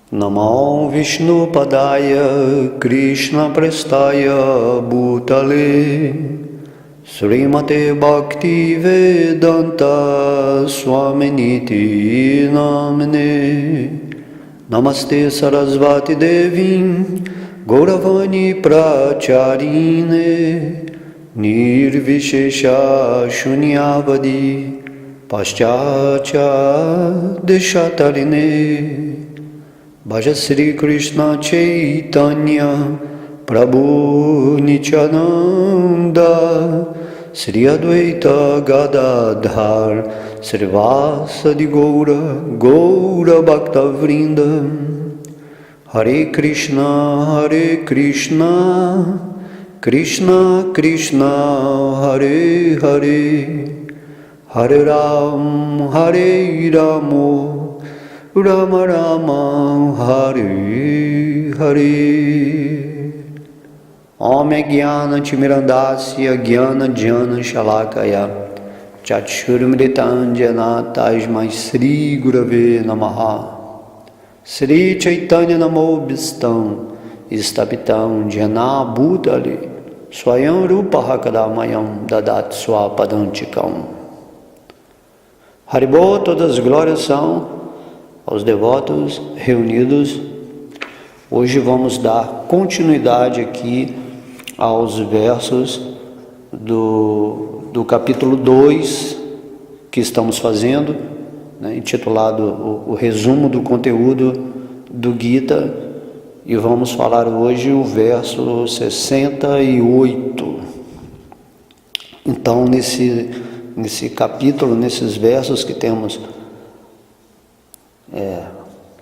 Namo Vishnu Padaya Krishna Prestaya Bhutale Srimate Bhakti Vedanta Swaminiti Namne Namaste Sarasvati Devim Gauravani Pracharine Nirvishesha Shunyavadi Paschatya Deshatarine Bhaja Sri Krishna Chaitanya Prabhu Nityananda Sri Advaita Gadadhar Srivasadi Gaura Gaura Bhakta Vrinda Hare Krishna Krishna Krishna Hare Hare Hare Ram Hare Ramo Rama Rama Hare Hare Om Jnana Timirandasya Jnana Jnana Shalakaya Chakshurmritanjana Tasmai Sri Gurave Namaha Sri Chaitanya Namo Bhistam Istapitam Jana Bhutale Swayam Rupa Hakadamayam Dadat Swapadantikam Haribol, todas as glórias são aos devotos reunidos. Hoje vamos dar continuidade aqui aos versos do capítulo 2 que estamos fazendo, né, intitulado o resumo do conteúdo do Gita, e vamos falar hoje o verso 68. Então, nesse capítulo, nesses versos que temos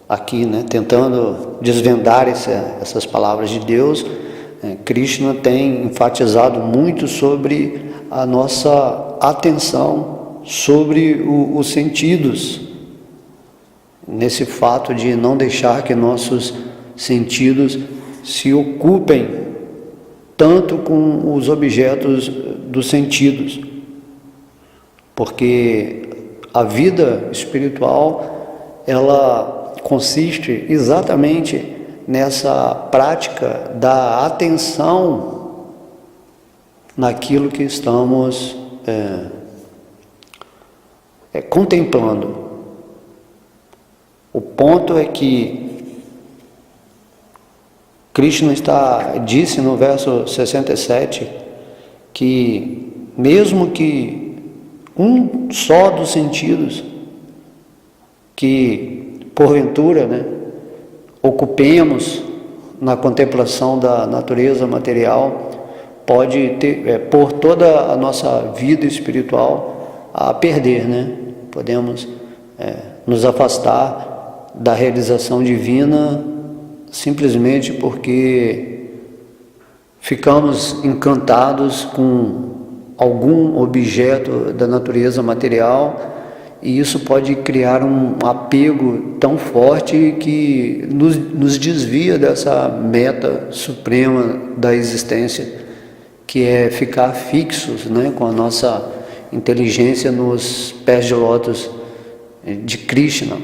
aqui, né, tentando desvendar essas palavras de Deus, Krishna tem enfatizado muito sobre a nossa atenção sobre os sentidos, nesse fato de não deixar que nossos sentidos se ocupem tanto com os objetos dos sentidos, porque a vida espiritual ela consiste exatamente nessa prática da atenção naquilo que estamos contemplando. O ponto é que Krishna disse no verso 67 que mesmo que um só dos sentidos que porventura, né, ocupemos na contemplação da natureza material, pode pôr toda a nossa vida espiritual a perder, né? Podemos nos afastar da realização divina simplesmente porque ficamos encantados com algum objeto da natureza material. E isso pode criar um apego tão forte que nos desvia dessa meta suprema da existência, que é ficar fixos, né, com a nossa inteligência nos pés de lótus de Krishna,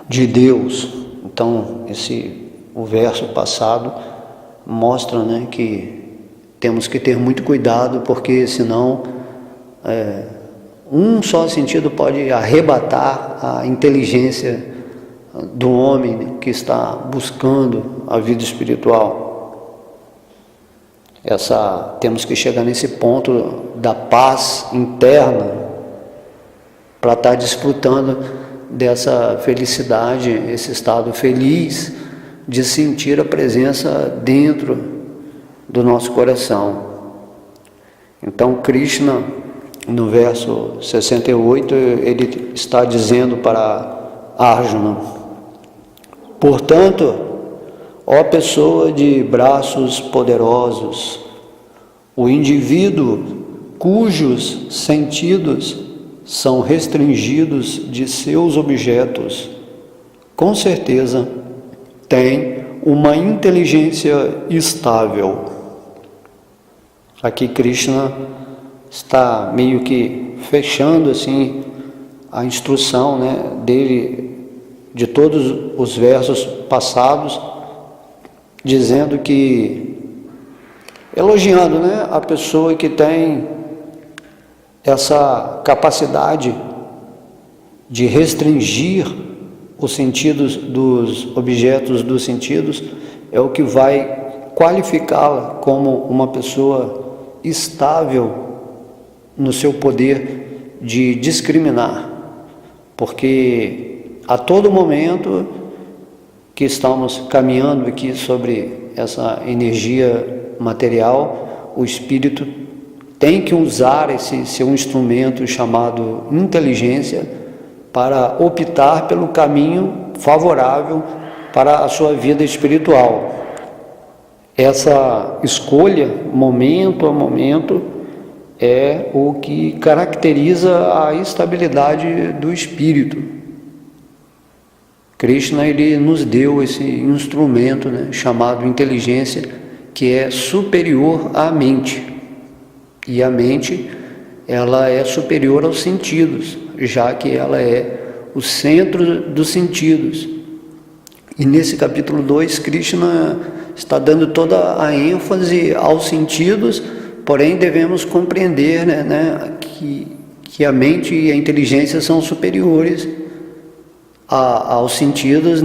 de Deus. Então, o verso passado mostra, né, que temos que ter muito cuidado, porque senão um só sentido pode arrebatar a inteligência do homem que está buscando a vida espiritual. Temos que chegar nesse ponto da paz interna para estar desfrutando dessa felicidade, esse estado feliz de sentir a presença dentro do nosso coração. Então, Krishna, no verso 68, ele está dizendo para Arjuna: portanto, ó pessoa de braços poderosos, o indivíduo cujos sentidos são restringidos de seus objetos, com certeza tem uma inteligência estável. Aqui Krishna está meio que fechando assim a instrução, né, dele de todos os versos passados, dizendo que, elogiando, né, a pessoa que tem essa capacidade de restringir os sentidos dos objetos dos sentidos, é o que vai qualificá-la como uma pessoa estável no seu poder de discriminar, porque a todo momento que estamos caminhando aqui sobre essa energia material, o espírito tem que usar esse seu instrumento chamado inteligência para optar pelo caminho favorável para a sua vida espiritual. Essa escolha, momento a momento, é o que caracteriza a estabilidade do espírito. Krishna, ele nos deu esse instrumento, né, chamado inteligência, que é superior à mente. E a mente, ela é superior aos sentidos, já que ela é o centro dos sentidos. E nesse capítulo 2, Krishna está dando toda a ênfase aos sentidos, porém devemos compreender, né, que a mente e a inteligência são superiores aos sentidos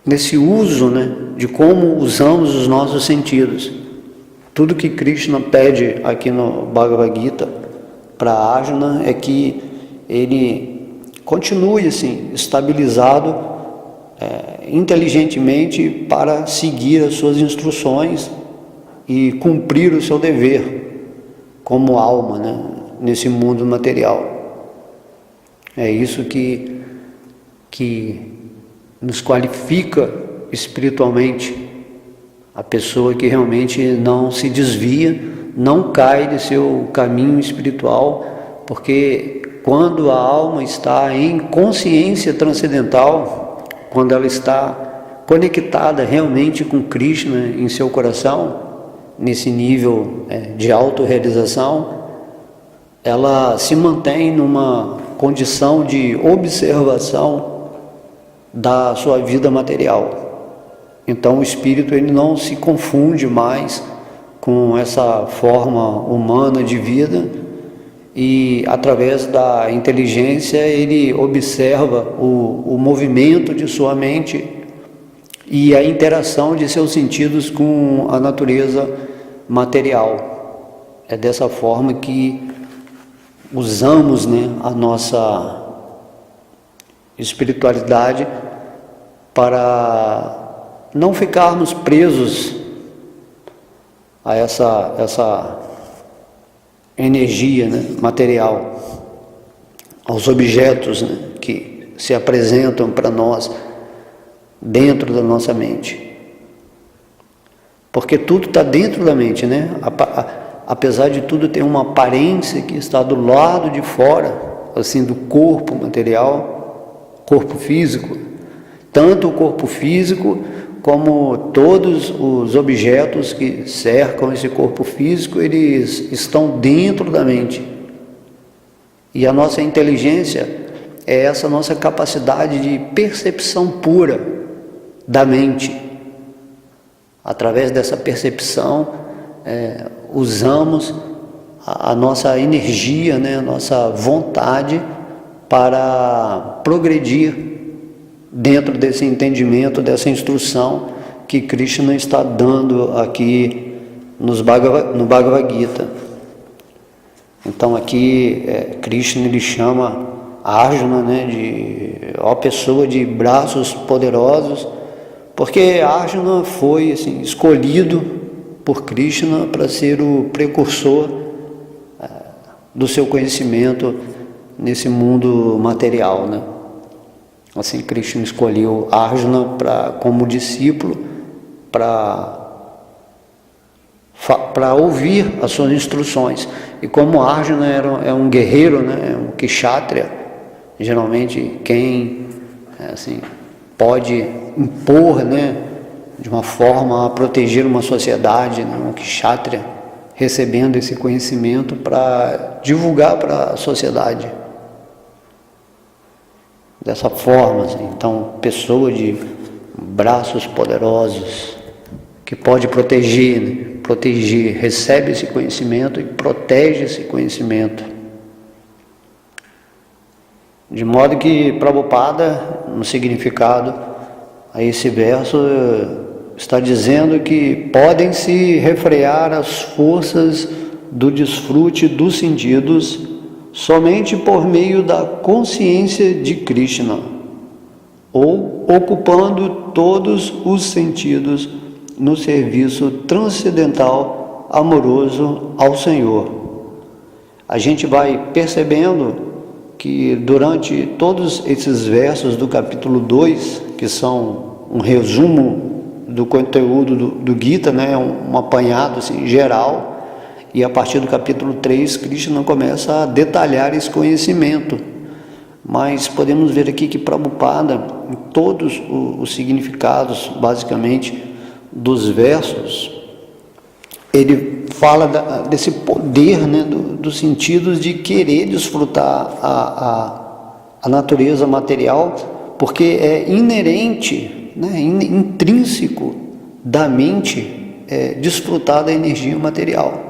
nesse uso, né, de como usamos os nossos sentidos. Tudo que Krishna pede aqui no Bhagavad Gita para Arjuna é que ele continue assim, estabilizado inteligentemente para seguir as suas instruções e cumprir o seu dever como alma, né, nesse mundo material. É isso que nos qualifica espiritualmente. A pessoa que realmente não se desvia, não cai de seu caminho espiritual, porque quando a alma está em consciência transcendental, quando ela está conectada realmente com Krishna em seu coração, nesse nível de autorrealização, ela se mantém numa condição de observação da sua vida material. Então o espírito, ele não se confunde mais com essa forma humana de vida, e através da inteligência ele observa o movimento de sua mente e a interação de seus sentidos com a natureza material. É dessa forma que usamos, né, a nossa espiritualidade para não ficarmos presos a essa energia, né, material, aos objetos, né, que se apresentam para nós dentro da nossa mente. Porque tudo está dentro da mente, né? Apesar de tudo, tem uma aparência que está do lado de fora, assim, do corpo material, corpo físico. Tanto o corpo físico como todos os objetos que cercam esse corpo físico, eles estão dentro da mente. E a nossa inteligência é essa nossa capacidade de percepção pura da mente. Através dessa percepção, usamos a nossa energia, né, a nossa vontade para progredir dentro desse entendimento, dessa instrução que Krishna está dando aqui no Bhagavad Gita. Então aqui Krishna, ele chama Arjuna, né, de pessoa de braços poderosos, porque Arjuna foi assim, escolhido por Krishna para ser o precursor do seu conhecimento nesse mundo material, né? Assim, Krishna escolheu Arjuna como discípulo para ouvir as suas instruções. E como Arjuna é um guerreiro, né, é um kshatriya, geralmente quem assim, pode impor, né, de uma forma a proteger uma sociedade, né, um kshatriya, recebendo esse conhecimento para divulgar para a sociedade. dessa forma, assim. Então, pessoa de braços poderosos, que pode proteger, né? Proteger, recebe esse conhecimento e protege esse conhecimento. De modo que Prabhupada, no significado a esse verso, está dizendo que podem se refrear as forças do desfrute dos sentidos somente por meio da consciência de Krishna, ou ocupando todos os sentidos no serviço transcendental amoroso ao Senhor. A gente vai percebendo que durante todos esses versos do capítulo 2, que são um resumo do conteúdo do Gita, né, um apanhado assim, geral, e a partir do capítulo 3, Krishna começa a detalhar esse conhecimento. Mas podemos ver aqui que Prabhupada, em todos os significados, basicamente, dos versos, ele fala desse poder, né, dos sentidos de querer desfrutar a natureza material, porque é inerente, né, intrínseco da mente desfrutar da energia material.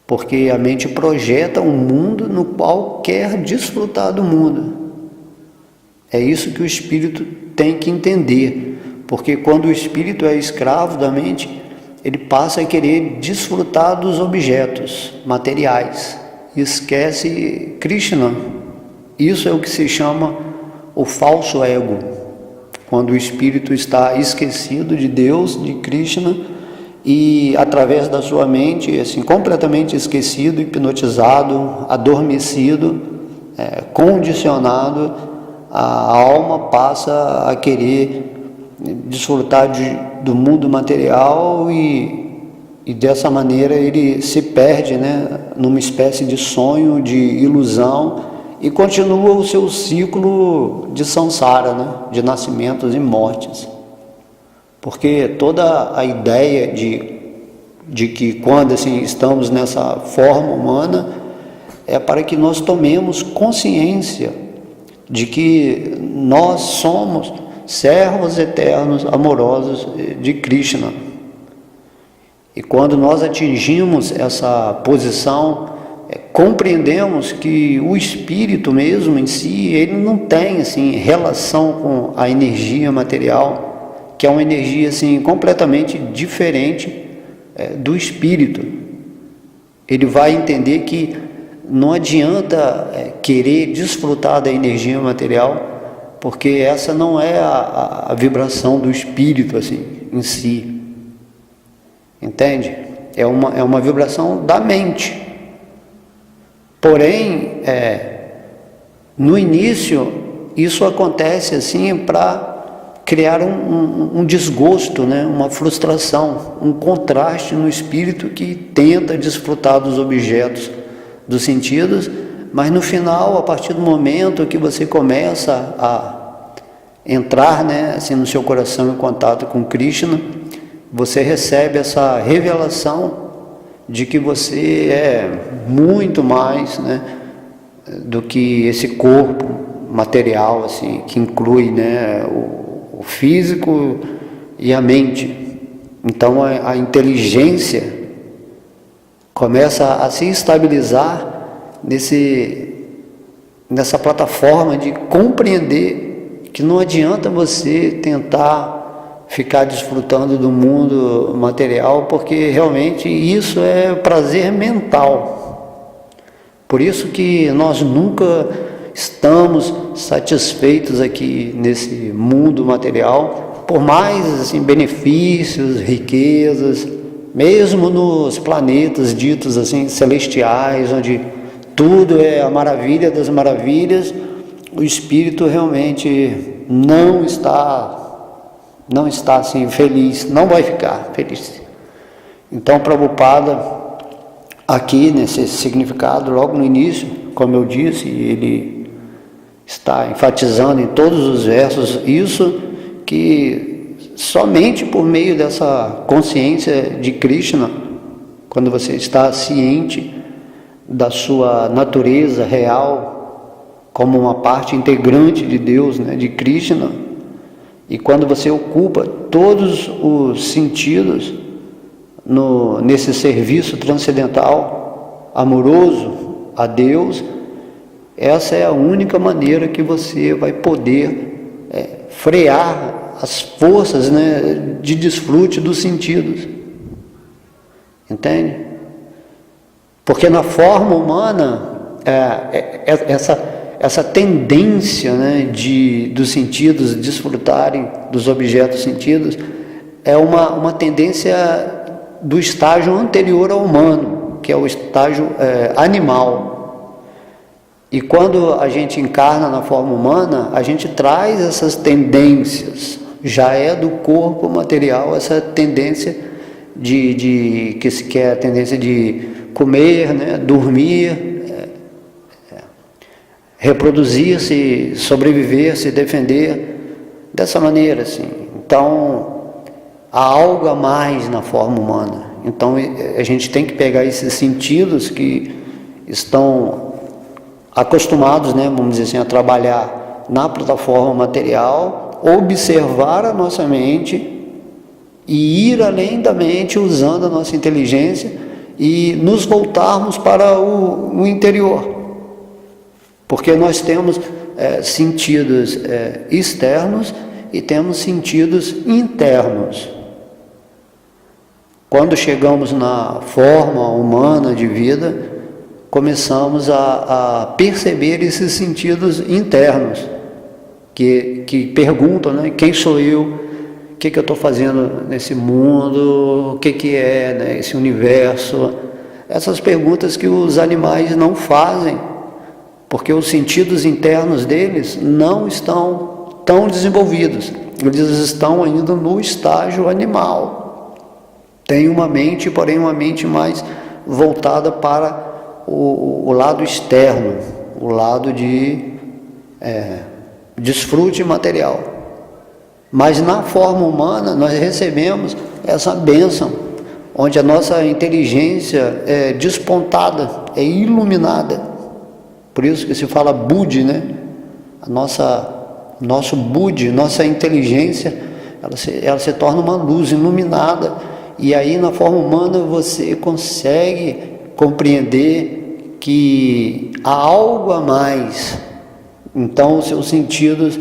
Porque a mente projeta um mundo no qual quer desfrutar do mundo. É isso que o espírito tem que entender, porque quando o espírito é escravo da mente, ele passa a querer desfrutar dos objetos materiais, esquece Krishna. Isso é o que se chama o falso ego, quando o espírito está esquecido de Deus, de Krishna, e através da sua mente, assim, completamente esquecido, hipnotizado, adormecido, condicionado, a alma passa a querer desfrutar do mundo material e dessa maneira ele se perde, né, numa espécie de sonho, de ilusão, e continua o seu ciclo de samsara, né, de nascimentos e mortes. Porque toda a ideia de que quando assim, estamos nessa forma humana, é para que nós tomemos consciência de que nós somos servos eternos, amorosos de Krishna. E quando nós atingimos essa posição, compreendemos que o espírito mesmo em si, ele não tem assim, relação com a energia material, que é uma energia assim, completamente diferente do espírito. Ele vai entender que não adianta querer desfrutar da energia material, porque essa não é a vibração do espírito assim, em si. Entende? É uma vibração da mente. Porém, no início, isso acontece assim para criar um desgosto, né? Uma frustração, um contraste no espírito que tenta desfrutar dos objetos dos sentidos, mas no final, a partir do momento que você começa a entrar, né, assim, no seu coração em contato com Krishna, você recebe essa revelação de que você é muito mais, né, do que esse corpo material, assim, que inclui, né, o físico e a mente. Então a inteligência começa a se estabilizar nessa plataforma de compreender que não adianta você tentar ficar desfrutando do mundo material, porque realmente isso é prazer mental. Por isso que nós nunca estamos satisfeitos aqui nesse mundo material, por mais assim, benefícios, riquezas, mesmo nos planetas ditos assim celestiais, onde tudo é a maravilha das maravilhas, o espírito realmente não está assim feliz, não vai ficar feliz. Então Prabhupada, aqui nesse significado, logo no início, como eu disse, ele está enfatizando em todos os versos isso, que somente por meio dessa consciência de Krishna, quando você está ciente da sua natureza real, como uma parte integrante de Deus, né, de Krishna. E quando você ocupa todos os sentidos nesse serviço transcendental, amoroso a Deus, essa é a única maneira que você vai poder frear as forças, né, de desfrute dos sentidos. Entende? Porque na forma humana, essa tendência, né, dos sentidos desfrutarem dos objetos sentidos é uma tendência do estágio anterior ao humano, que é o estágio animal. E quando a gente encarna na forma humana, a gente traz essas tendências, já é do corpo material essa tendência que é a tendência de comer, né, dormir, reproduzir-se, sobreviver, se defender, dessa maneira, assim. Então, há algo a mais na forma humana. Então, a gente tem que pegar esses sentidos que estão acostumados, né, vamos dizer assim, a trabalhar na plataforma material, observar a nossa mente e ir além da mente usando a nossa inteligência e nos voltarmos para o interior. Porque nós temos sentidos externos e temos sentidos internos. Quando chegamos na forma humana de vida, começamos a perceber esses sentidos internos, que perguntam, né, quem sou eu, o que eu estou fazendo nesse mundo, o que é, né, esse universo. Essas perguntas que os animais não fazem, porque os sentidos internos deles não estão tão desenvolvidos, eles estão ainda no estágio animal. Tem uma mente, porém uma mente mais voltada para o lado externo, o lado de desfrute material. Mas na forma humana nós recebemos essa bênção, onde a nossa inteligência é despontada, é iluminada. Por isso que se fala Budi, né? Nosso Budi, nossa inteligência, ela se torna uma luz iluminada. E aí na forma humana você consegue compreender que há algo a mais. Então os seus sentidos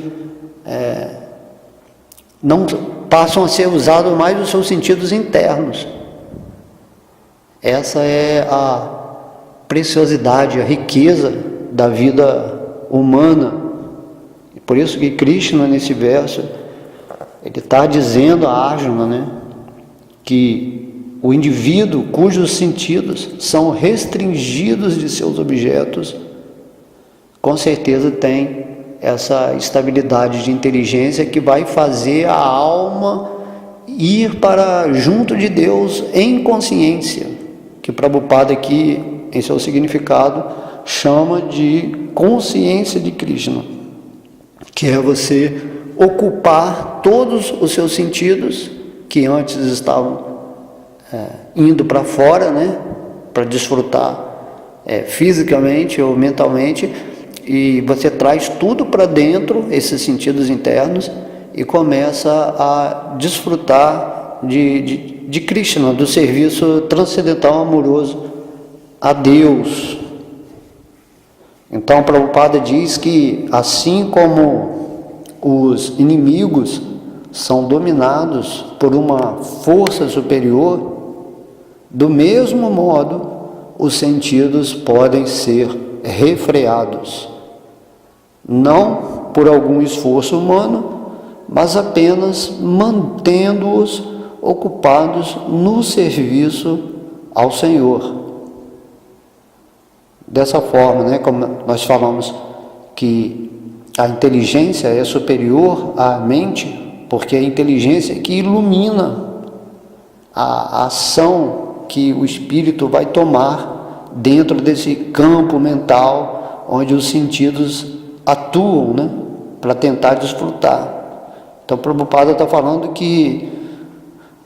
não passam a ser usados mais os seus sentidos internos. Essa é a preciosidade, a riqueza da vida humana. E por isso que Krishna, nesse verso, ele está dizendo a Arjuna, né, que o indivíduo cujos sentidos são restringidos de seus objetos, com certeza tem essa estabilidade de inteligência que vai fazer a alma ir para junto de Deus em consciência, que Prabhupada aqui, em seu significado, chama de consciência de Krishna, que é você ocupar todos os seus sentidos que antes estavam indo para fora, né, para desfrutar fisicamente ou mentalmente, e você traz tudo para dentro, esses sentidos internos, e começa a desfrutar de Krishna, do serviço transcendental amoroso a Deus. Então, Prabhupada diz que, assim como os inimigos são dominados por uma força superior, do mesmo modo, os sentidos podem ser refreados, não por algum esforço humano, mas apenas mantendo-os ocupados no serviço ao Senhor. Dessa forma, né, como nós falamos que a inteligência é superior à mente, porque é a inteligência que ilumina a ação que o espírito vai tomar dentro desse campo mental onde os sentidos atuam, né, para tentar desfrutar. Então, Prabhupada está falando que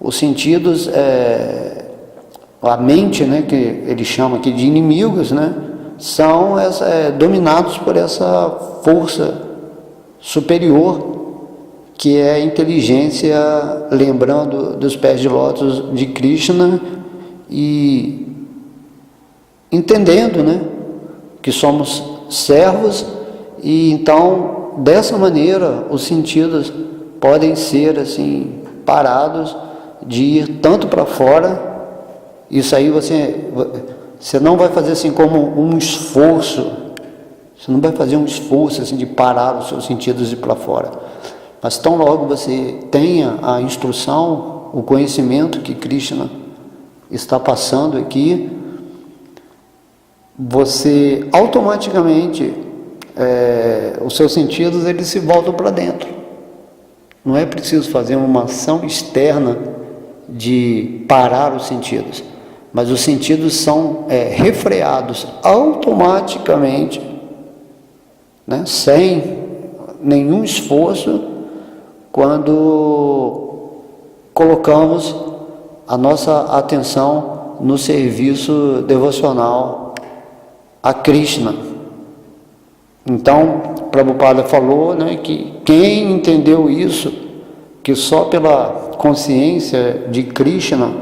os sentidos, a mente, né, que ele chama aqui de inimigos, né, são dominados por essa força superior, que é a inteligência, lembrando dos pés de lótus de Krishna, e entendendo, né, que somos servos, e então dessa maneira os sentidos podem ser assim parados de ir tanto para fora. Isso aí você não vai fazer assim como um esforço, você não vai fazer um esforço assim de parar os seus sentidos de ir para fora, mas tão logo você tenha a instrução, o conhecimento que Krishna está passando aqui, você automaticamente, os seus sentidos eles se voltam para dentro. Não é preciso fazer uma ação externa de parar os sentidos, mas os sentidos são refreados automaticamente, né, sem nenhum esforço, quando colocamos a nossa atenção no serviço devocional a Krishna. Então, Prabhupada falou, né, que quem entendeu isso, que só pela consciência de Krishna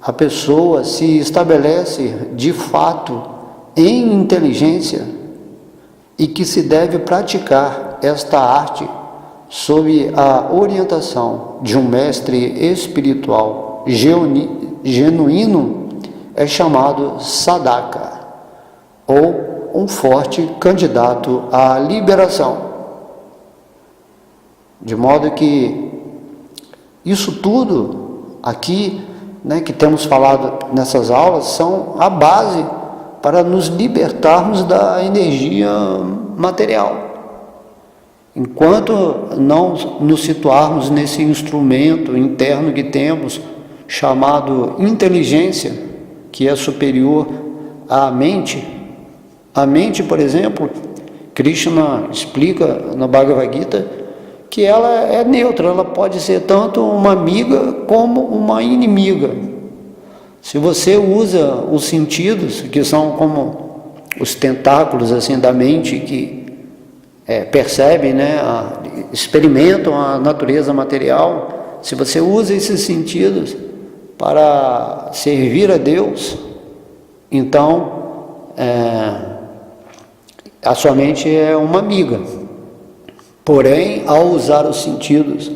a pessoa se estabelece de fato em inteligência, e que se deve praticar esta arte sob a orientação de um mestre espiritual genuíno, é chamado sadhaka, ou um forte candidato à liberação. De modo que isso tudo aqui, né, que temos falado nessas aulas, são a base para nos libertarmos da energia material. Enquanto não nos situarmos nesse instrumento interno que temos, chamado inteligência, que é superior à mente. A mente, por exemplo, Krishna explica no Bhagavad Gita que ela é neutra, ela pode ser tanto uma amiga como uma inimiga. Se você usa os sentidos, que são como os tentáculos assim da mente, que percebem, né, experimentam a natureza material, se você usa esses sentidos para servir a Deus, então a sua mente é uma amiga. Porém, ao usar os sentidos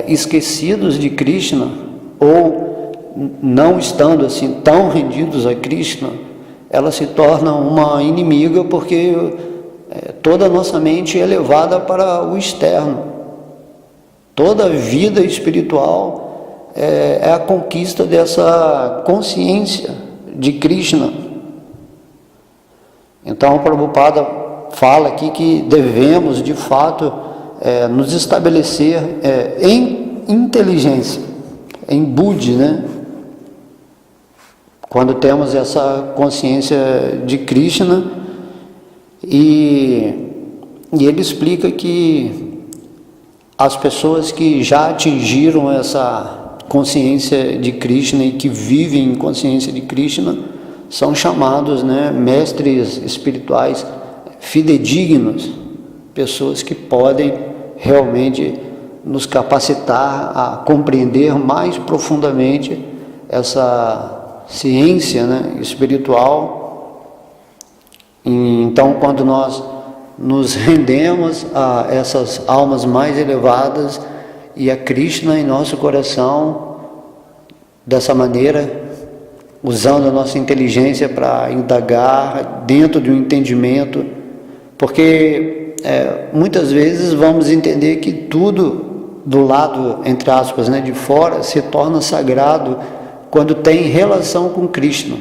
esquecidos de Krishna, ou não estando assim tão rendidos a Krishna, ela se torna uma inimiga, porque toda a nossa mente é levada para o externo. Toda a vida espiritual é a conquista dessa consciência de Krishna. Então, o Prabhupada fala aqui que devemos, de fato, nos estabelecer em inteligência, em buddhi, né? Quando temos essa consciência de Krishna, e ele explica que as pessoas que já atingiram essa consciência de Krishna e que vivem em consciência de Krishna são chamados, né, mestres espirituais fidedignos, pessoas que podem realmente nos capacitar a compreender mais profundamente essa ciência, né, espiritual. E então, quando nós nos rendemos a essas almas mais elevadas e a Krishna em nosso coração, dessa maneira, usando a nossa inteligência para indagar dentro de um entendimento, porque muitas vezes vamos entender que tudo do lado, entre aspas, né, de fora, se torna sagrado quando tem relação com Krishna.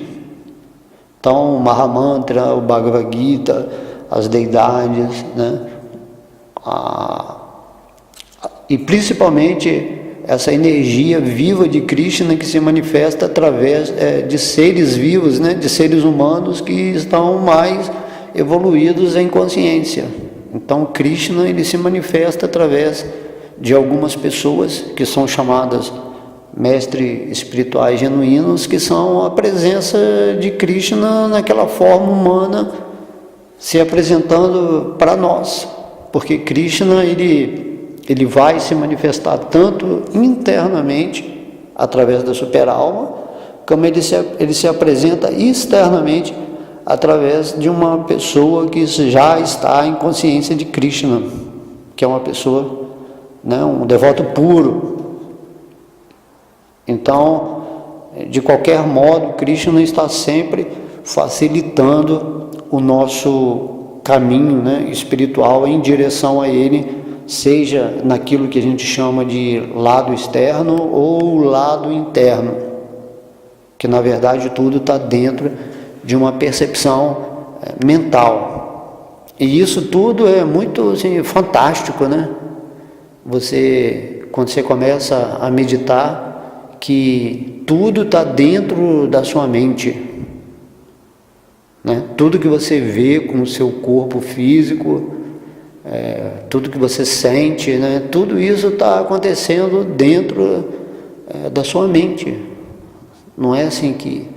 Então, o Mahamantra, o Bhagavad Gita, as deidades, né, e principalmente essa energia viva de Krishna que se manifesta através de seres vivos, né, de seres humanos que estão mais evoluídos em consciência. Então, Krishna ele se manifesta através de algumas pessoas que são chamadas mestres espirituais genuínos, que são a presença de Krishna naquela forma humana se apresentando para nós, porque Krishna ele vai se manifestar tanto internamente através da superalma, como ele se apresenta externamente através de uma pessoa que já está em consciência de Krishna, que é uma pessoa, né, um devoto puro. Então, de qualquer modo, Krishna está sempre facilitando o nosso caminho, né, espiritual em direção a Ele, seja naquilo que a gente chama de lado externo ou lado interno, que na verdade tudo está dentro de uma percepção mental. E isso tudo é muito assim, fantástico, né? Quando você começa a meditar, que tudo está dentro da sua mente, né? Tudo que você vê com o seu corpo físico, tudo que você sente, né? Tudo isso está acontecendo dentro da sua mente. Não é assim que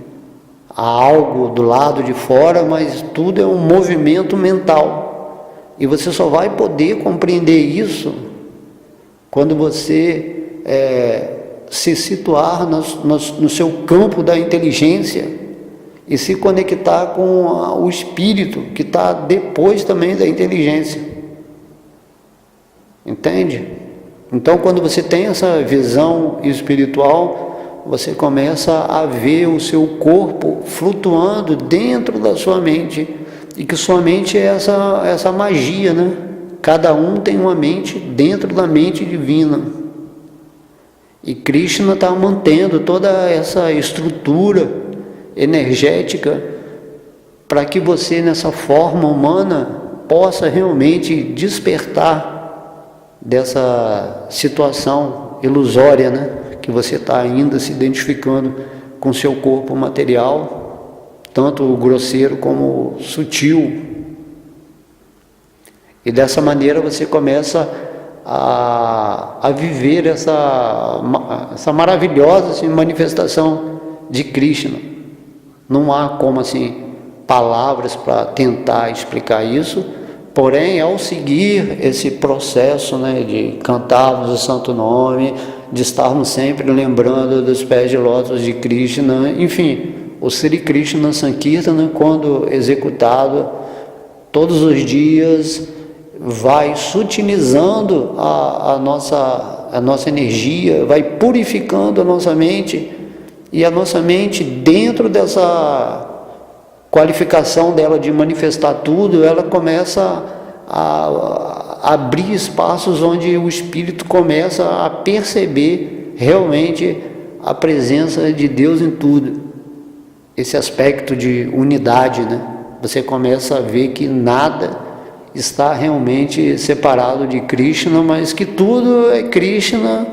há algo do lado de fora, mas tudo é um movimento mental. E você só vai poder compreender isso quando você se situar no seu campo da inteligência e se conectar com o espírito que está depois também da inteligência. Entende? Então, quando você tem essa visão espiritual, você começa a ver o seu corpo flutuando dentro da sua mente, e que sua mente é essa magia, né? Cada um tem uma mente dentro da mente divina. E Krishna está mantendo toda essa estrutura energética para que você, nessa forma humana, possa realmente despertar dessa situação ilusória, né? Que você está ainda se identificando com seu corpo material, tanto o grosseiro como o sutil. E dessa maneira você começa a viver essa maravilhosa assim, manifestação de Krishna. Não há como assim palavras para tentar explicar isso, porém, ao seguir esse processo, né, de cantarmos o santo nome, de estarmos sempre lembrando dos pés de lótus de Krishna, enfim, o Sri Krishna Sankirtana, quando executado todos os dias, vai sutilizando a nossa energia, vai purificando a nossa mente, e a nossa mente, dentro dessa qualificação dela de manifestar tudo, ela começa a abrir espaços onde o espírito começa a perceber realmente a presença de Deus em tudo. Esse aspecto de unidade, né? Você começa a ver que nada está realmente separado de Krishna, mas que tudo é Krishna,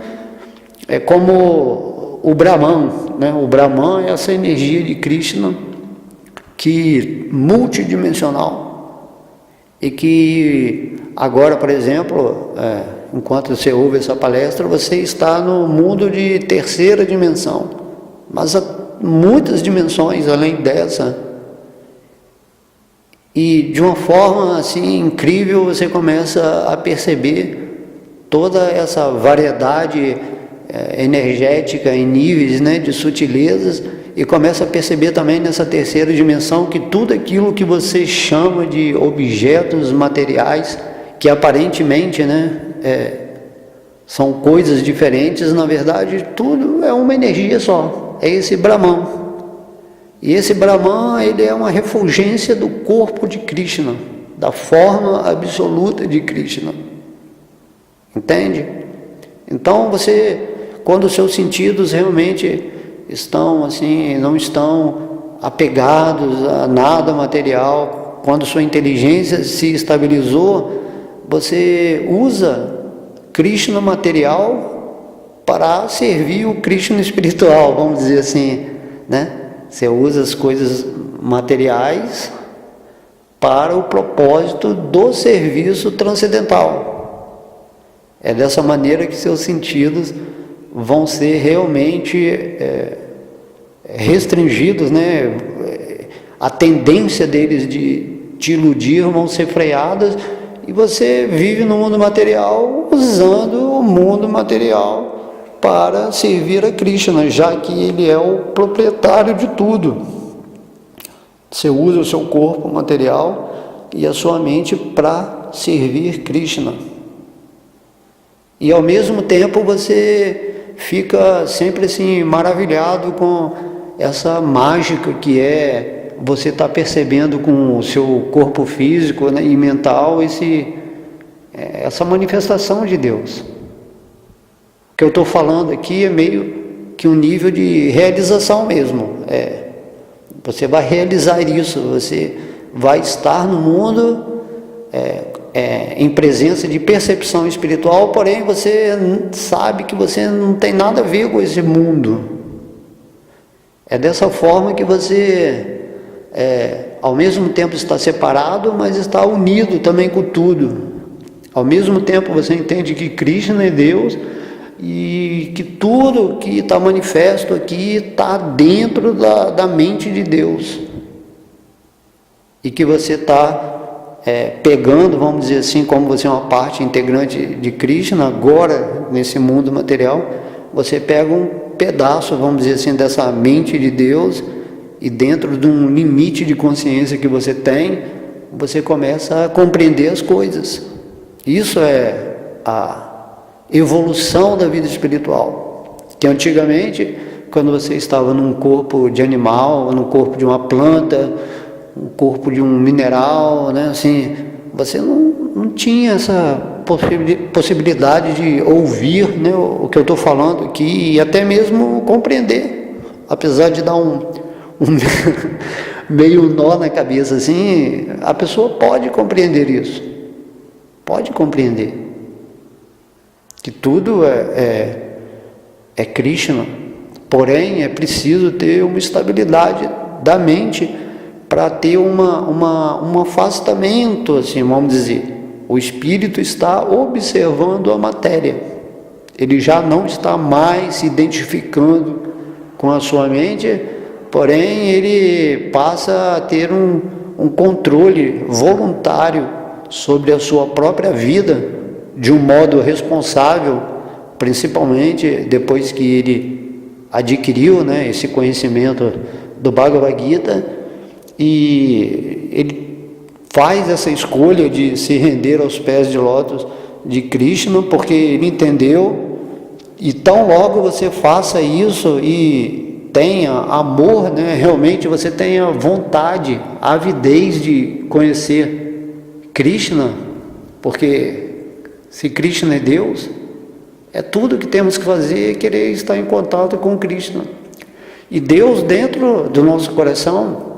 é como o Brahman, né? O Brahman é essa energia de Krishna que multidimensional, e que agora, por exemplo, enquanto você ouve essa palestra, você está no mundo de terceira dimensão, mas há muitas dimensões além dessa, e de uma forma assim incrível você começa a perceber toda essa variedade energética em níveis, né, de sutilezas, e começa a perceber também nessa terceira dimensão que tudo aquilo que você chama de objetos materiais, que aparentemente, né, são coisas diferentes, na verdade tudo é uma energia só, é esse Brahman. E esse Brahman, ele é uma refulgência do corpo de Krishna, da forma absoluta de Krishna. Entende? Então quando os seus sentidos realmente estão assim, não estão apegados a nada material, quando sua inteligência se estabilizou, você usa Krishna material para servir o Krishna espiritual, vamos dizer assim, né? Você usa as coisas materiais para o propósito do serviço transcendental. É dessa maneira que seus sentidos vão ser realmente restringidos, né? A tendência deles de te iludir vão ser freadas, e você vive no mundo material usando o mundo material para servir a Krishna, já que ele é o proprietário de tudo. Você usa o seu corpo material e a sua mente para servir Krishna. E ao mesmo tempo você fica sempre assim maravilhado com essa mágica que é você estar percebendo com o seu corpo físico, né, e mental essa manifestação de Deus. O que eu estou falando aqui é meio que um nível de realização mesmo. Você vai realizar isso, você vai estar no mundo em presença de percepção espiritual, porém você sabe que você não tem nada a ver com esse mundo. É dessa forma que você ao mesmo tempo está separado, mas está unido também com tudo. Ao mesmo tempo você entende que Krishna é Deus e que tudo que está manifesto aqui está dentro da mente de Deus, e que você está pegando, vamos dizer assim, como você é uma parte integrante de Krishna, agora nesse mundo material, você pega um pedaço, vamos dizer assim, dessa mente de Deus, e dentro de um limite de consciência que você tem, você começa a compreender as coisas. Isso é a evolução da vida espiritual, que antigamente, quando você estava num corpo de animal, num corpo de uma planta, um corpo de um mineral, né, assim, você não tinha essa possibilidade de ouvir, né, o que eu estou falando aqui, e até mesmo compreender, apesar de dar um meio nó na cabeça assim, a pessoa pode compreender isso, pode compreender que tudo é Krishna, porém é preciso ter uma estabilidade da mente para ter um afastamento, assim, vamos dizer. O espírito está observando a matéria, ele já não está mais se identificando com a sua mente, porém ele passa a ter um controle voluntário sobre a sua própria vida, de um modo responsável, principalmente depois que ele adquiriu, né, esse conhecimento do Bhagavad Gita, e ele faz essa escolha de se render aos pés de lótus de Krishna, porque ele entendeu, e tão logo você faça isso e tenha amor, né, realmente você tenha vontade, avidez de conhecer Krishna, porque se Krishna é Deus, é tudo que temos que fazer é querer estar em contato com Krishna. E Deus dentro do nosso coração,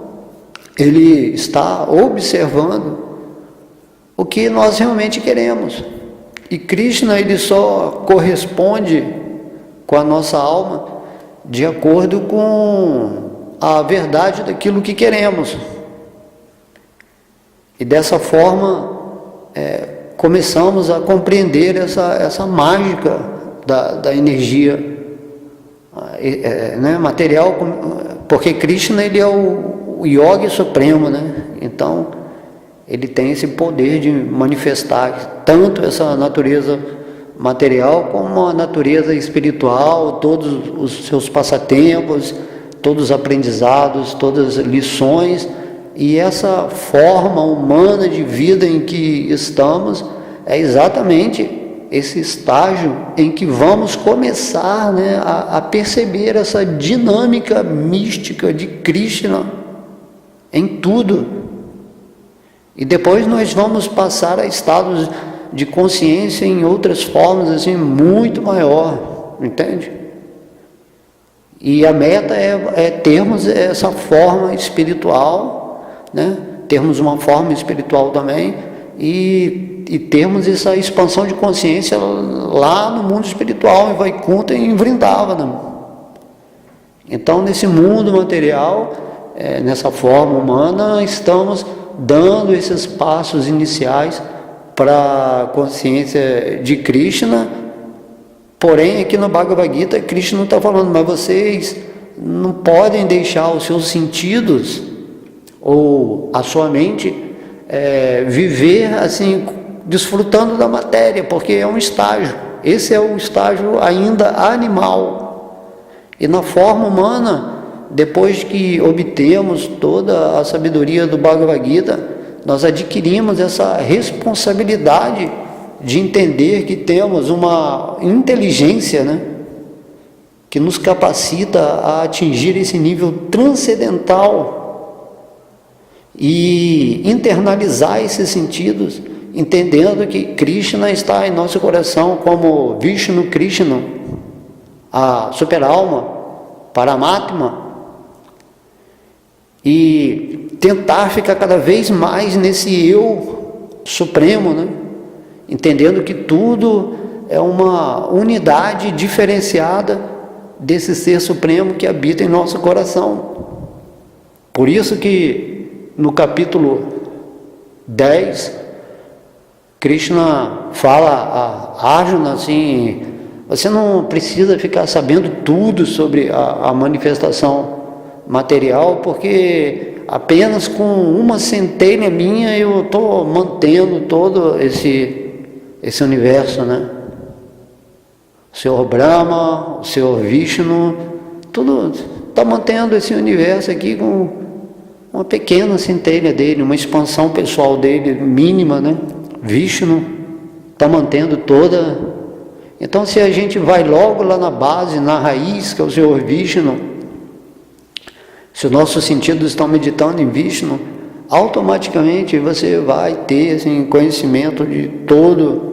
Ele está observando o que nós realmente queremos. E Krishna, Ele só corresponde com a nossa alma de acordo com a verdade daquilo que queremos. E dessa forma, começamos a compreender essa mágica da energia né, material, porque Krishna, ele é o Yogi Supremo, né? Então ele tem esse poder de manifestar tanto essa natureza material como a natureza espiritual, todos os seus passatempos, todos os aprendizados, todas as lições, e essa forma humana de vida em que estamos é exatamente esse estágio em que vamos começar, né, a perceber essa dinâmica mística de Krishna em tudo. E depois nós vamos passar a estados de consciência em outras formas, assim, muito maior, entende? E a meta é termos essa forma espiritual, né? Termos uma forma espiritual também, e termos essa expansão de consciência lá no mundo espiritual, em Vaikuntha e em Vrindavana. Então, nesse mundo material, nessa forma humana, estamos dando esses passos iniciais para a consciência de Krishna, Porém, aqui no Bhagavad Gita, Krishna não está falando, mas vocês não podem deixar os seus sentidos ou a sua mente viver assim, desfrutando da matéria, porque é um estágio. Esse é o estágio ainda animal. E na forma humana, depois que obtemos toda a sabedoria do Bhagavad Gita, nós adquirimos essa responsabilidade de entender que temos uma inteligência, né, que nos capacita a atingir esse nível transcendental e internalizar esses sentidos, entendendo que Krishna está em nosso coração como Vishnu Krishna, a super-alma, Paramatma, e tentar ficar cada vez mais nesse eu supremo, né? Entendendo que tudo é uma unidade diferenciada desse ser supremo que habita em nosso coração. Por isso que no capítulo 10, Krishna fala a Arjuna assim: você não precisa ficar sabendo tudo sobre a manifestação material, porque apenas com uma centelha minha eu estou mantendo todo esse universo, né? O Senhor Brahma, o Senhor Vishnu, tudo está mantendo esse universo aqui com uma pequena centelha dele, uma expansão pessoal dele, mínima, né? Vishnu está mantendo toda. Então, se a gente vai logo lá na base, na raiz, que é o Senhor Vishnu, se os nossos sentidos estão meditando em Vishnu, automaticamente você vai ter assim, conhecimento de todo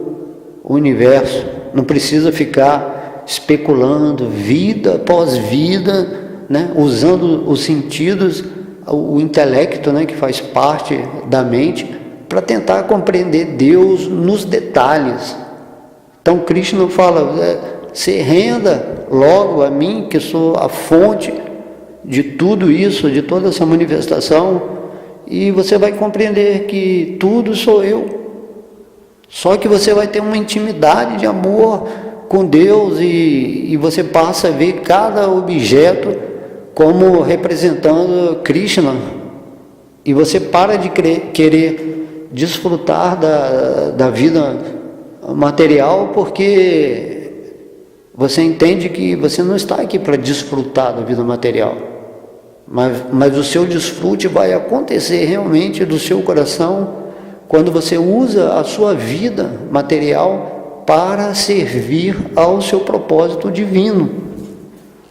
o universo. Não precisa ficar especulando vida após vida, né? Usando os sentidos, o intelecto, né? Que faz parte da mente, para tentar compreender Deus nos detalhes. Então Krishna fala: se renda logo a mim, que sou a fonte de tudo isso, de toda essa manifestação, e você vai compreender que tudo sou eu. Só que você vai ter uma intimidade de amor com Deus e você passa a ver cada objeto como representando Krishna. E você para de querer desfrutar da vida material, porque você entende que você não está aqui para desfrutar da vida material. Mas o seu desfrute vai acontecer realmente do seu coração quando você usa a sua vida material para servir ao seu propósito divino,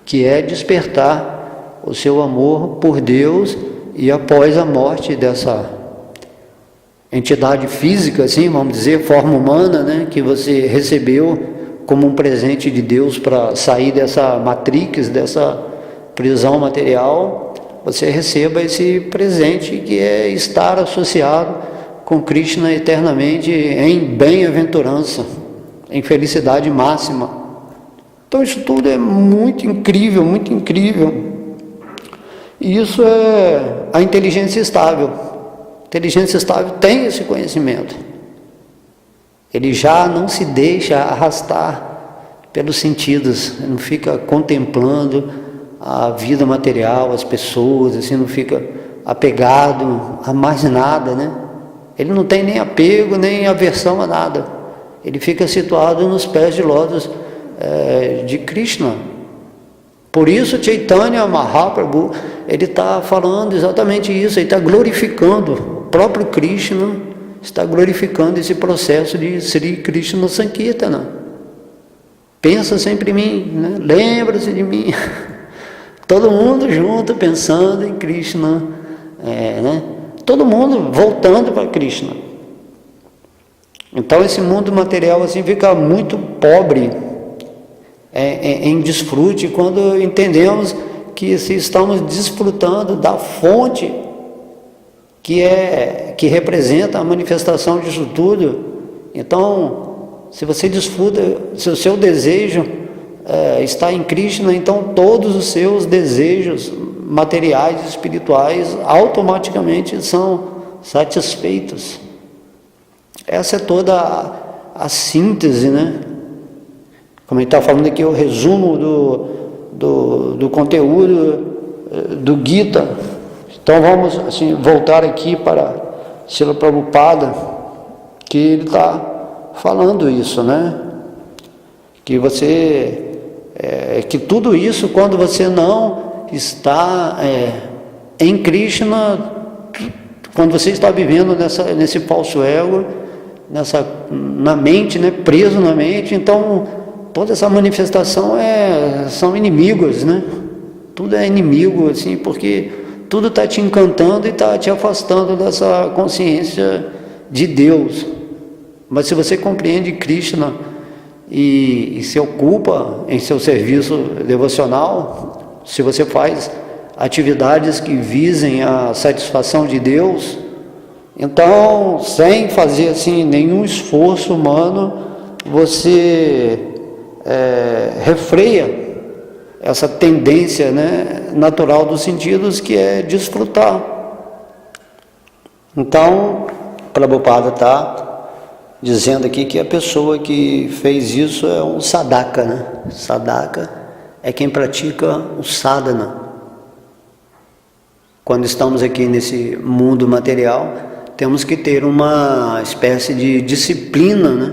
que é despertar o seu amor por Deus, e após a morte dessa entidade física, assim, vamos dizer, forma humana, né, que você recebeu como um presente de Deus para sair dessa matrix, dessa prisão material, você receba esse presente que é estar associado com Krishna eternamente em bem-aventurança, em felicidade máxima. Então isso tudo é muito incrível, muito incrível. E isso é a inteligência estável. A inteligência estável tem esse conhecimento. Ele já não se deixa arrastar pelos sentidos, não fica contemplando a vida material, as pessoas, assim, não fica apegado a mais nada, né? Ele não tem nem apego, nem aversão a nada. Ele fica situado nos pés de lótus de Krishna. Por isso Chaitanya Mahaprabhu, ele está falando exatamente isso, ele está glorificando, o próprio Krishna está glorificando esse processo de Sri Krishna Sankirtana. Pensa sempre em mim, né? Lembra-se de mim. Todo mundo junto pensando em Krishna, né? Todo mundo voltando para Krishna. Então esse mundo material assim fica muito pobre em desfrute quando entendemos que se estamos desfrutando da fonte que representa a manifestação disso tudo. Então, se você desfruta, se o seu desejo está em Krishna, então todos os seus desejos materiais e espirituais automaticamente são satisfeitos. Essa é toda a síntese, né? Como ele está falando aqui, o resumo do conteúdo do Gita. Então vamos assim, voltar aqui para Srila Prabhupada, que ele está falando isso, né? Que que tudo isso, quando você não está em Krishna, quando você está vivendo nesse falso ego, na mente, né? Preso na mente, então toda essa manifestação são inimigos, né? Tudo é inimigo, assim, porque tudo está te encantando e está te afastando dessa consciência de Deus. Mas se você compreende Krishna e se ocupa em seu serviço devocional, se você faz atividades que visem a satisfação de Deus, então, sem fazer assim nenhum esforço humano, você refreia essa tendência, né, natural dos sentidos, que é desfrutar. Então, Prabhupada está dizendo aqui que a pessoa que fez isso é um sadhaka, né? Sadhaka é quem pratica o sadhana. Quando estamos aqui nesse mundo material, temos que ter uma espécie de disciplina, né?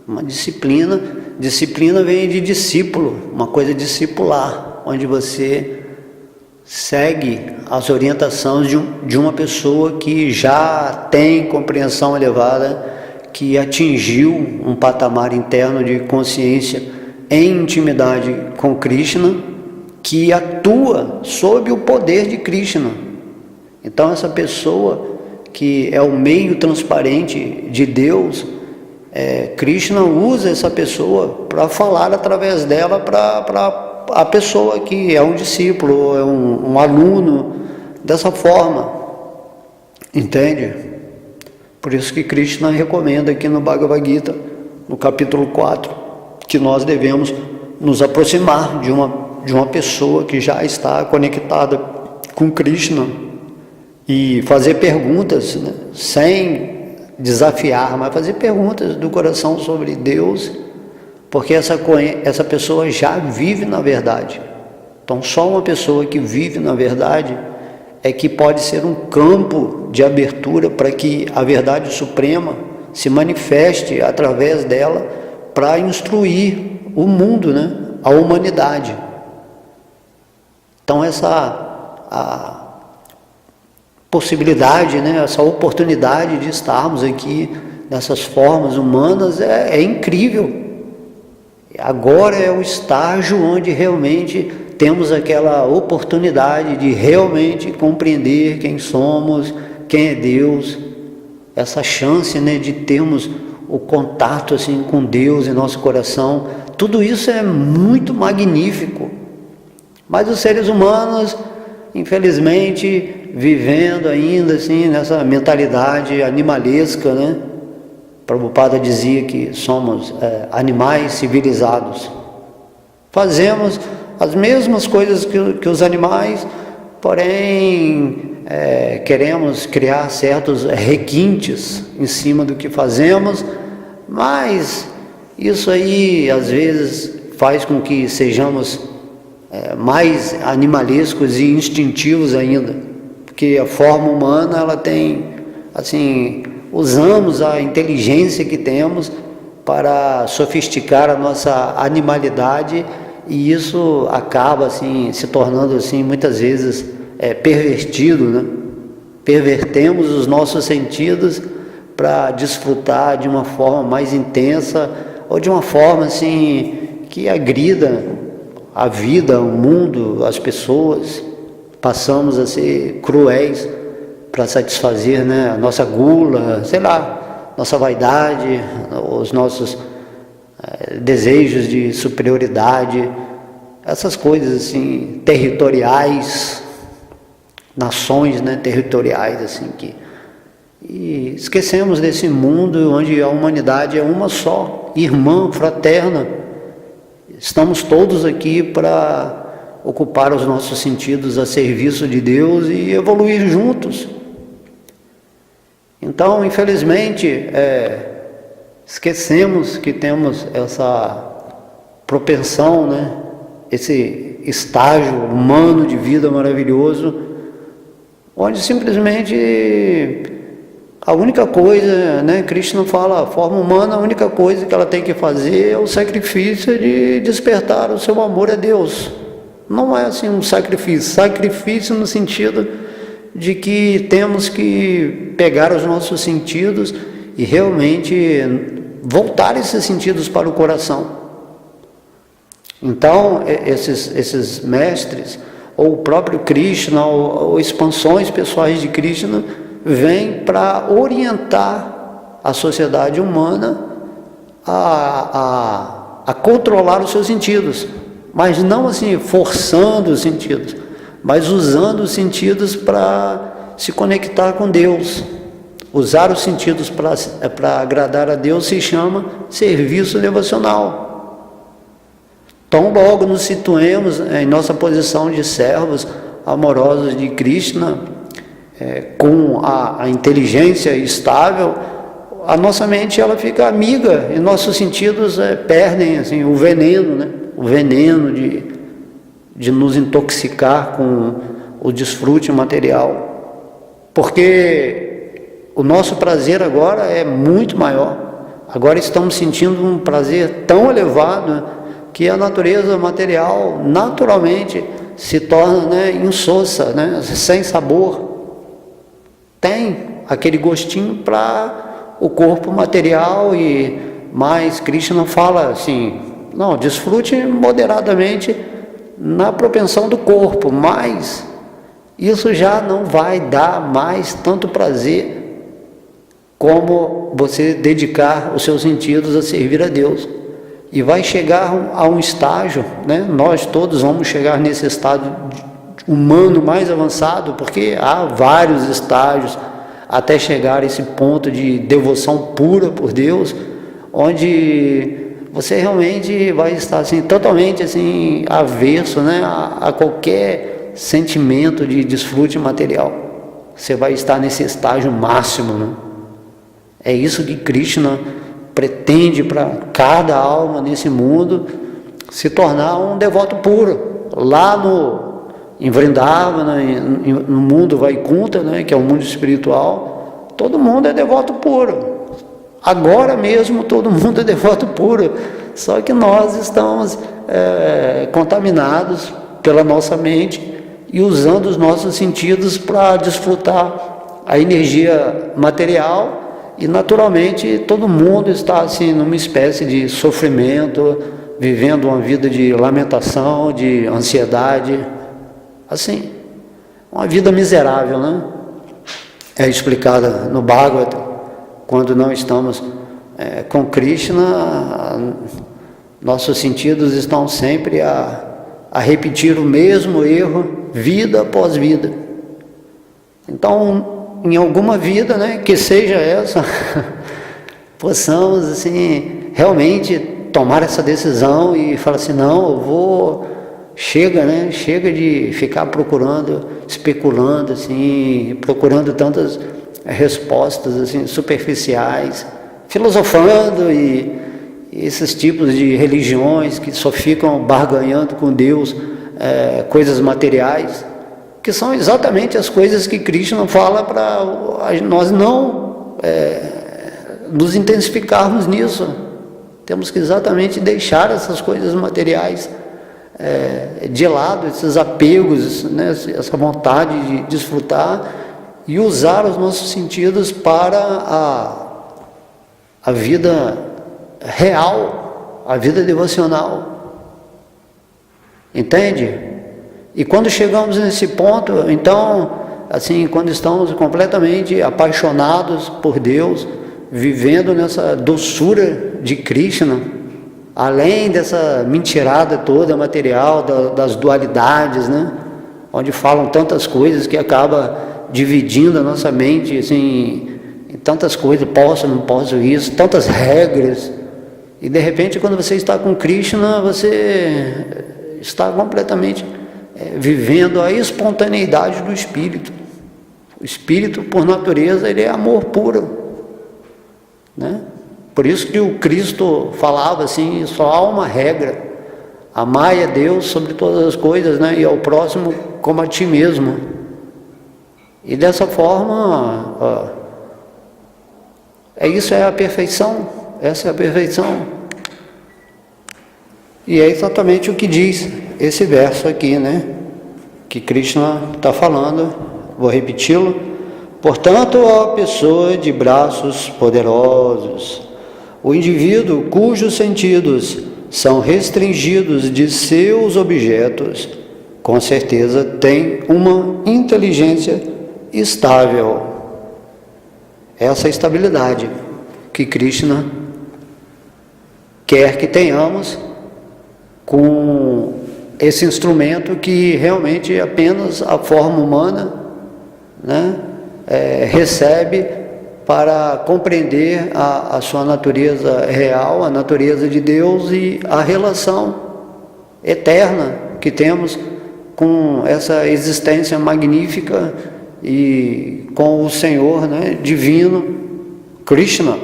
Uma disciplina. Disciplina vem de discípulo, uma coisa discipular, onde você segue as orientações de uma pessoa que já tem compreensão elevada, que atingiu um patamar interno de consciência em intimidade com Krishna, que atua sob o poder de Krishna. Então essa pessoa que é o meio transparente de Deus, Krishna usa essa pessoa para falar através dela para a pessoa que é um discípulo, é um aluno, dessa forma, entende? Por isso que Krishna recomenda aqui no Bhagavad Gita, no capítulo 4, que nós devemos nos aproximar de uma pessoa que já está conectada com Krishna e fazer perguntas, né? Sem desafiar, mas fazer perguntas do coração sobre Deus, porque essa pessoa já vive na verdade. Então só uma pessoa que vive na verdade é que pode ser um campo de abertura para que a verdade suprema se manifeste através dela para instruir o mundo, né? A humanidade. Então a possibilidade, né, essa oportunidade de estarmos aqui nessas formas humanas é incrível. Agora é o estágio onde realmente temos aquela oportunidade de realmente compreender quem somos, quem é Deus, essa chance, né, de termos o contato assim com Deus em nosso coração. Tudo isso é muito magnífico, mas os seres humanos, infelizmente, vivendo ainda assim nessa mentalidade animalesca, né? Prabhupada dizia que somos animais civilizados. Fazemos as mesmas coisas que os animais, porém queremos criar certos requintes em cima do que fazemos, mas isso aí às vezes faz com que sejamos mais animalescos e instintivos ainda. Porque a forma humana, ela tem, assim, usamos a inteligência que temos para sofisticar a nossa animalidade, e isso acaba, assim, se tornando, assim, muitas vezes pervertido, né? Pervertemos os nossos sentidos para desfrutar de uma forma mais intensa, ou de uma forma, assim, que agrida a vida, o mundo, as pessoas. Passamos a ser cruéis para satisfazer, né, a nossa gula, sei lá, nossa vaidade, os nossos desejos de superioridade, essas coisas assim, territoriais, nações, né, territoriais, assim, e esquecemos desse mundo onde a humanidade é uma só, irmã, fraterna. Estamos todos aqui para ocupar os nossos sentidos a serviço de Deus e evoluir juntos. Então, infelizmente, esquecemos que temos propensão, né? Esse estágio humano de vida maravilhoso, onde simplesmente a única coisa, né, Krishna fala, a forma humana, a única coisa que ela tem que fazer é o sacrifício de despertar o seu amor a Deus. Não é assim um sacrifício no sentido de que temos que pegar os nossos sentidos e realmente voltar esses sentidos para o coração. Então, esses mestres, ou o próprio Krishna, ou expansões pessoais de Krishna, vêm para orientar a sociedade humana a controlar os seus sentidos, mas não assim forçando os sentidos, mas usando os sentidos para se conectar com Deus. Usar os sentidos para agradar a Deus se chama serviço devocional. Tão logo nos situemos em nossa posição de servos amorosos de Krishna, com a inteligência estável, a nossa mente ela fica amiga e nossos sentidos perdem assim, o veneno, né? O veneno de nos intoxicar com o desfrute material, porque o nosso prazer agora é muito maior. Agora estamos sentindo um prazer tão elevado que a natureza material naturalmente se torna, né, insossa, né, sem sabor. Tem aquele gostinho para o corpo material, mas Krishna fala assim, não, desfrute moderadamente na propensão do corpo, mas isso já não vai dar mais tanto prazer como você dedicar os seus sentidos a servir a Deus. E vai chegar a um estágio, né? Nós todos vamos chegar nesse estado humano mais avançado, porque há vários estágios até chegar a esse ponto de devoção pura por Deus, onde você realmente vai estar assim, totalmente assim, avesso, né, a qualquer sentimento de desfrute material. Você vai estar nesse estágio máximo, né? É isso que Krishna pretende para cada alma nesse mundo, se tornar um devoto puro. Lá em Vrindavana, no mundo Vaikunta, né, que é o mundo espiritual, todo mundo é devoto puro. Agora mesmo todo mundo é devoto puro, só que nós estamos contaminados pela nossa mente e usando os nossos sentidos para desfrutar a energia material. E naturalmente todo mundo está assim numa espécie de sofrimento, vivendo uma vida de lamentação, de ansiedade, assim, uma vida miserável, né? É explicada no Bhagavata, quando não estamos com Krishna, nossos sentidos estão sempre a repetir o mesmo erro, vida após vida. Então, em alguma vida, né, que seja essa, possamos assim realmente tomar essa decisão e falar assim, não, chega de ficar procurando, especulando assim, procurando tantas respostas assim superficiais, filosofando e esses tipos de religiões que só ficam barganhando com Deus coisas materiais, que são exatamente as coisas que Krishna fala para nós não nos intensificarmos nisso. Temos que exatamente deixar essas coisas materiais de lado, esses apegos, né, essa vontade de desfrutar e usar os nossos sentidos para a vida real, a vida devocional. Entende? E quando chegamos nesse ponto, então, assim, quando estamos completamente apaixonados por Deus, vivendo nessa doçura de Krishna, além dessa mentirada toda material, das dualidades, né? Onde falam tantas coisas que acaba dividindo a nossa mente, assim, em tantas coisas, posso, não posso isso, tantas regras. E de repente, quando você está com Krishna, você está completamente vivendo a espontaneidade do Espírito. O Espírito, por natureza, ele é amor puro, né? Por isso que o Cristo falava assim, só há uma regra, Amai a Deus sobre todas as coisas, né? E ao próximo como a ti mesmo. E dessa forma, isso é a perfeição. Essa é a perfeição. E é exatamente o que diz esse verso aqui, né? Que Krishna está falando. Vou repeti-lo. Portanto, a pessoa de braços poderosos, o indivíduo cujos sentidos são restringidos de seus objetos, com certeza tem uma inteligência estável. Essa estabilidade que Krishna quer que tenhamos com esse instrumento que realmente apenas a forma humana, né, recebe para compreender a sua natureza real, a natureza de Deus e a relação eterna que temos com essa existência magnífica e com o Senhor, né, divino, Krishna.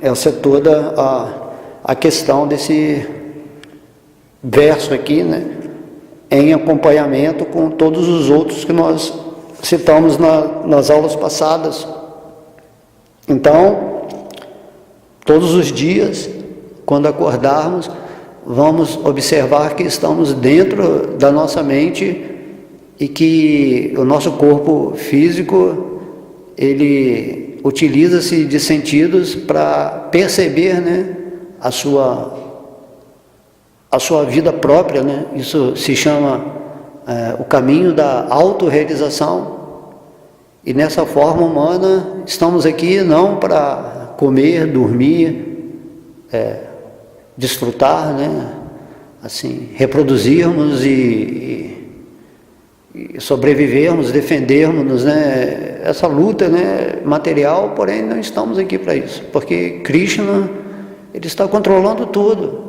Essa é toda a questão desse verso aqui, né, em acompanhamento com todos os outros que nós citamos nas aulas passadas. Então, todos os dias, quando acordarmos, vamos observar que estamos dentro da nossa mente e que o nosso corpo físico, ele utiliza-se de sentidos para perceber, né, a sua vida própria, né? Isso se chama o caminho da autorrealização. E nessa forma humana, estamos aqui não para comer, dormir, desfrutar, né? Assim, reproduzirmos e sobrevivermos, defendermos, né? Essa luta, né, material, porém não estamos aqui para isso, porque Krishna, ele está controlando tudo.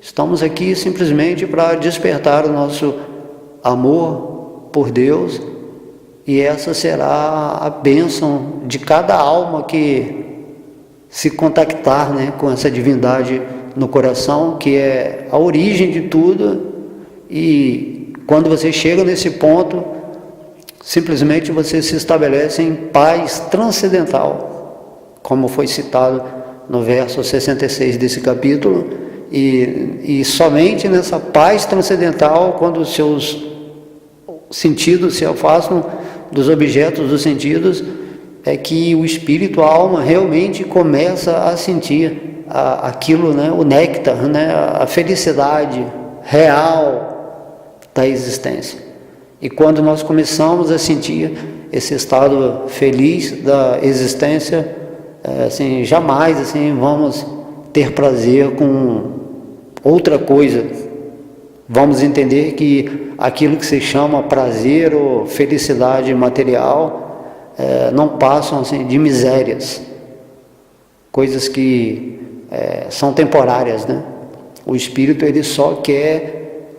Estamos aqui simplesmente para despertar o nosso amor por Deus, e essa será a bênção de cada alma que se contactar, né, com essa divindade no coração, que é a origem de tudo. E quando você chega nesse ponto, simplesmente você se estabelece em paz transcendental, como foi citado no verso 66 desse capítulo, e somente nessa paz transcendental, quando os seus sentidos se afastam dos objetos dos sentidos, é que o espírito, a alma, realmente começa a sentir aquilo, né, o néctar, né, a felicidade real da existência. E quando nós começamos a sentir esse estado feliz da existência, assim, jamais assim, vamos ter prazer com outra coisa. Vamos entender que aquilo que se chama prazer ou felicidade material não passam assim, de misérias, coisas que são temporárias, né? O espírito, ele só quer,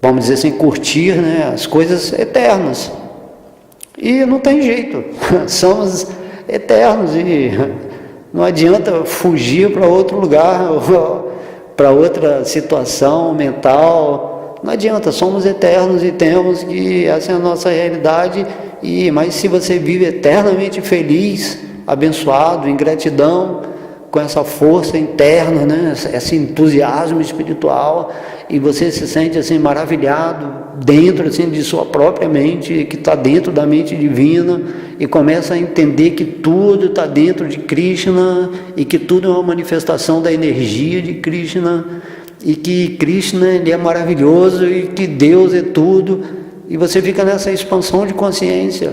vamos dizer assim, curtir, né, as coisas eternas, e não tem jeito. Somos eternos e não adianta fugir para outro lugar, para outra situação mental, não adianta, somos eternos e temos que, essa é a nossa realidade. Mas se você vive eternamente feliz, abençoado, em gratidão, com essa força interna, né, esse entusiasmo espiritual, e você se sente assim maravilhado dentro assim de sua própria mente, que está dentro da mente divina, e começa a entender que tudo está dentro de Krishna, e que tudo é uma manifestação da energia de Krishna, e que Krishna, ele é maravilhoso, e que Deus é tudo, e você fica nessa expansão de consciência.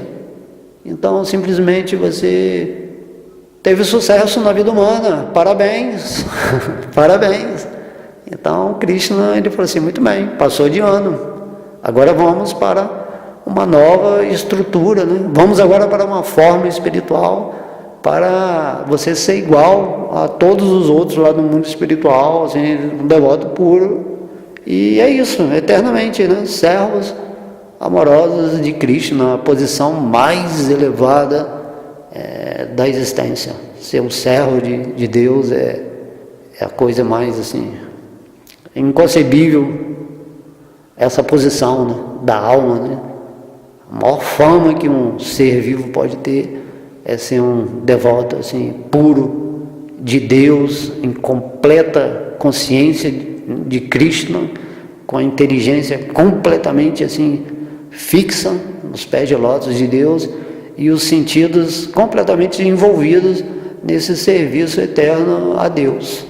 Então simplesmente você teve sucesso na vida humana, parabéns, parabéns. Então Krishna, ele falou assim, muito bem, passou de ano, agora vamos para uma nova estrutura, né? Vamos agora para uma forma espiritual, para você ser igual a todos os outros lá no mundo espiritual, assim, um devoto puro. E é isso, eternamente, né? Servos amorosos de Krishna, a posição mais elevada da existência. Ser um servo de Deus é a coisa mais assim É inconcebível essa posição, né, da alma, né? A maior fama que um ser vivo pode ter é ser um devoto assim, puro de Deus, em completa consciência de Krishna, com a inteligência completamente assim fixa nos pés de lótus de Deus e os sentidos completamente envolvidos nesse serviço eterno a Deus.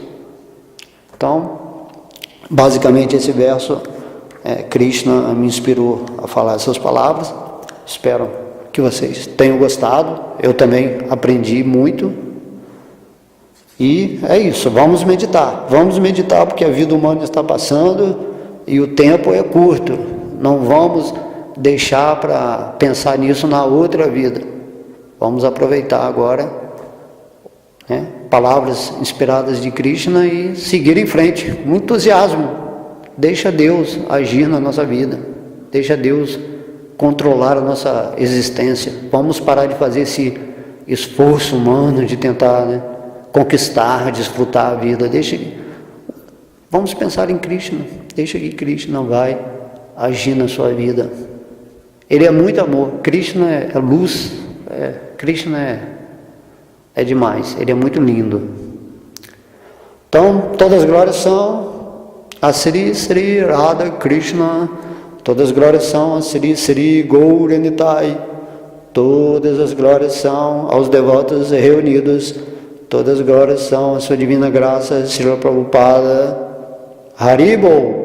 Então, basicamente esse verso, Krishna me inspirou a falar essas palavras. Espero que vocês tenham gostado. Eu também aprendi muito. E é isso, vamos meditar porque a vida humana está passando e o tempo é curto. Não vamos deixar para pensar nisso na outra vida. Vamos aproveitar agora, né, palavras inspiradas de Krishna e seguir em frente, com entusiasmo. Deixa Deus agir na nossa vida, deixa Deus controlar a nossa existência. Vamos parar de fazer esse esforço humano de tentar, né, conquistar, desfrutar a vida. Vamos pensar em Krishna, deixa que Krishna vai agir na sua vida. Ele é muito amor, Krishna é luz, Krishna é demais, ele é muito lindo. Então, todas as glórias são a Sri Sri Radha Krishna, todas as glórias são a Sri Sri Gauranitai, todas as glórias são aos devotos reunidos, todas as glórias são a sua divina graça, Srila Prabhupada, Haribol.